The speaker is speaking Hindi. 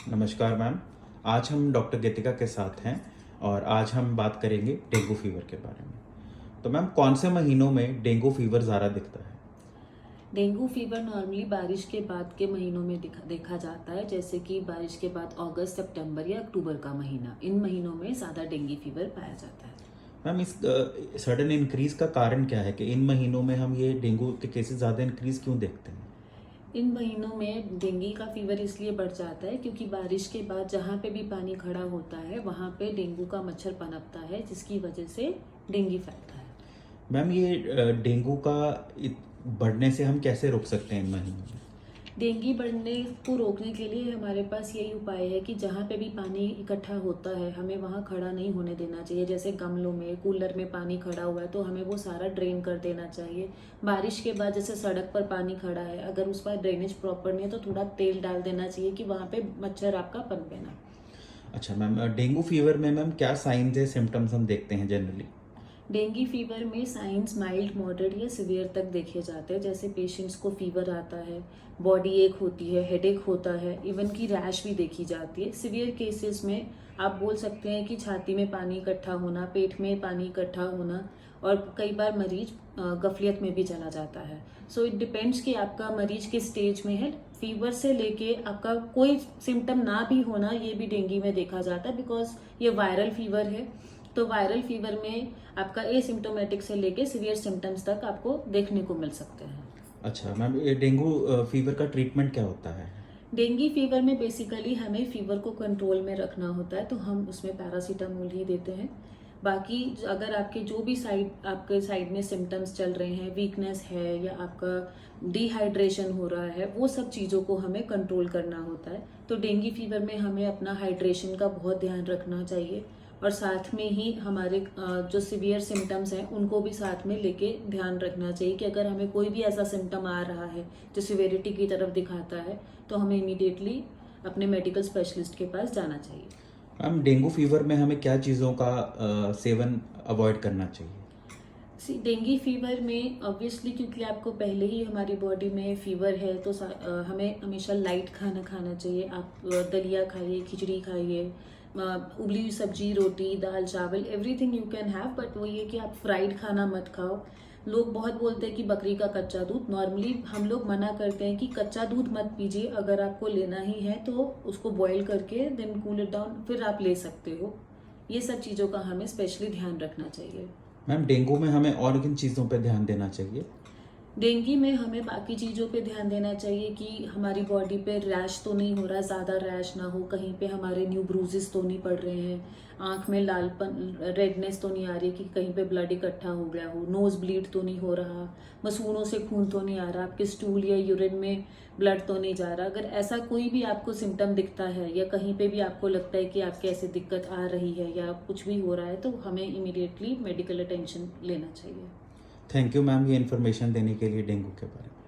नमस्कार मैम। आज हम डॉक्टर गीतिका के साथ हैं और आज हम बात करेंगे डेंगू फीवर के बारे में। तो मैम, कौन से महीनों में डेंगू फीवर ज़्यादा दिखता है? डेंगू फीवर नॉर्मली बारिश के बाद के महीनों में देखा जाता है, जैसे कि बारिश के बाद अगस्त, सितंबर या अक्टूबर का महीना। इन महीनों में ज़्यादा डेंगू फीवर पाया जाता है। मैम, इस सडन इंक्रीज का कारण क्या है कि इन महीनों में हम ये डेंगू के केसेस ज़्यादा इंक्रीज क्यों देखते हैं? इन महीनों में डेंगू का फीवर इसलिए बढ़ जाता है क्योंकि बारिश के बाद जहाँ पे भी पानी खड़ा होता है वहाँ पे डेंगू का मच्छर पनपता है, जिसकी वजह से डेंगू फैलता है। मैम, ये डेंगू का बढ़ने से हम कैसे रोक सकते हैं इन महीनों में? डेंगू बढ़ने को रोकने के लिए हमारे पास यही उपाय है कि जहाँ पे भी पानी इकट्ठा होता है हमें वहाँ खड़ा नहीं होने देना चाहिए। जैसे गमलों में, कूलर में पानी खड़ा हुआ है तो हमें वो सारा ड्रेन कर देना चाहिए। बारिश के बाद जैसे सड़क पर पानी खड़ा है, अगर उस पर ड्रेनेज प्रॉपर नहीं है तो थोड़ा तेल डाल देना चाहिए कि वहाँ पे मच्छर आपका पनपे ना। अच्छा मैम, डेंगू फीवर में मैम क्या साइंस या सिम्टम्स हम देखते हैं जनरली? डेंगू फीवर में साइंस माइल्ड, मॉडरेट या सिवियर तक देखे जाते हैं। जैसे पेशेंट्स को फीवर आता है, बॉडी एक होती है, हेडेक होता है, इवन की रैश भी देखी जाती है। सिवियर केसेस में आप बोल सकते हैं कि छाती में पानी इकट्ठा होना, पेट में पानी इकट्ठा होना, और कई बार मरीज गफलियत में भी चला जाता है। सो इट डिपेंड्स कि आपका मरीज किस स्टेज में है। फीवर से लेके आपका कोई सिम्टम ना भी होना, ये भी डेंगू में देखा जाता है, बिकॉज ये वायरल फीवर है। तो वायरल फीवर में आपका एसिम्टोमेटिक से लेके सीवियर सिम्टम्स तक आपको देखने को मिल सकते हैं। अच्छा मैम, ये डेंगू फीवर का ट्रीटमेंट क्या होता है? डेंगू फीवर में बेसिकली हमें फीवर को कंट्रोल में रखना होता है, तो हम उसमें पैरासीटामोल ही देते हैं। बाकी अगर आपके जो भी आपके साइड में सिम्टम्स चल रहे हैं, वीकनेस है या आपका डिहाइड्रेशन हो रहा है, वो सब चीज़ों को हमें कंट्रोल करना होता है। तो डेंगू फीवर में हमें अपना हाइड्रेशन का बहुत ध्यान रखना चाहिए, और साथ में ही हमारे जो सीवियर सिम्टम्स हैं उनको भी साथ में लेके ध्यान रखना चाहिए कि अगर हमें कोई भी ऐसा सिम्टम आ रहा है जो सिवियरिटी की तरफ दिखाता है तो हमें इमीडिएटली अपने मेडिकल स्पेशलिस्ट के पास जाना चाहिए। मैम, डेंगू फीवर में हमें क्या चीज़ों का सेवन अवॉइड करना चाहिए? डेंगू फीवर में ऑब्वियसली क्योंकि आपको पहले ही हमारी बॉडी में फीवर है तो हमें हमेशा लाइट खाना खाना चाहिए। आप दलिया खाइए, खिचड़ी खाइए, उबली हुई सब्जी, रोटी, दाल, चावल, everything you can have, but वो ये कि आप फ्राइड खाना मत खाओ। लोग बहुत बोलते हैं कि बकरी का कच्चा दूध, नॉर्मली हम लोग मना करते हैं कि कच्चा दूध मत पीजिए। अगर आपको लेना ही है तो उसको बॉईल करके देन कूल इट डाउन, फिर आप ले सकते हो। ये सब चीज़ों का हमें स्पेशली ध्यान रखना चाहिए। मैम, डेंगू में हमें और किन चीज़ों पर ध्यान देना चाहिए? डेंगू में हमें बाकी चीज़ों पे ध्यान देना चाहिए कि हमारी बॉडी पे रैश तो नहीं हो रहा, ज़्यादा रैश ना हो, कहीं पे हमारे न्यू ब्रूजेस तो नहीं पड़ रहे हैं, आंख में लालपन, रेडनेस तो नहीं आ रही कि कहीं पे ब्लड इकट्ठा हो गया हो, नोज ब्लीड तो नहीं हो रहा, मसूड़ों से खून तो नहीं आ रहा, आपके स्टूल या यूरिन में ब्लड तो नहीं जा रहा। अगर ऐसा कोई भी आपको सिम्टम दिखता है या कहीं पे भी आपको लगता है कि आपके ऐसे दिक्कत आ रही है या कुछ भी हो रहा है तो हमें इमीडिएटली मेडिकल अटेंशन लेना चाहिए। थैंक यू मैम, ये इन्फॉर्मेशन देने के लिए डेंगू के बारे में।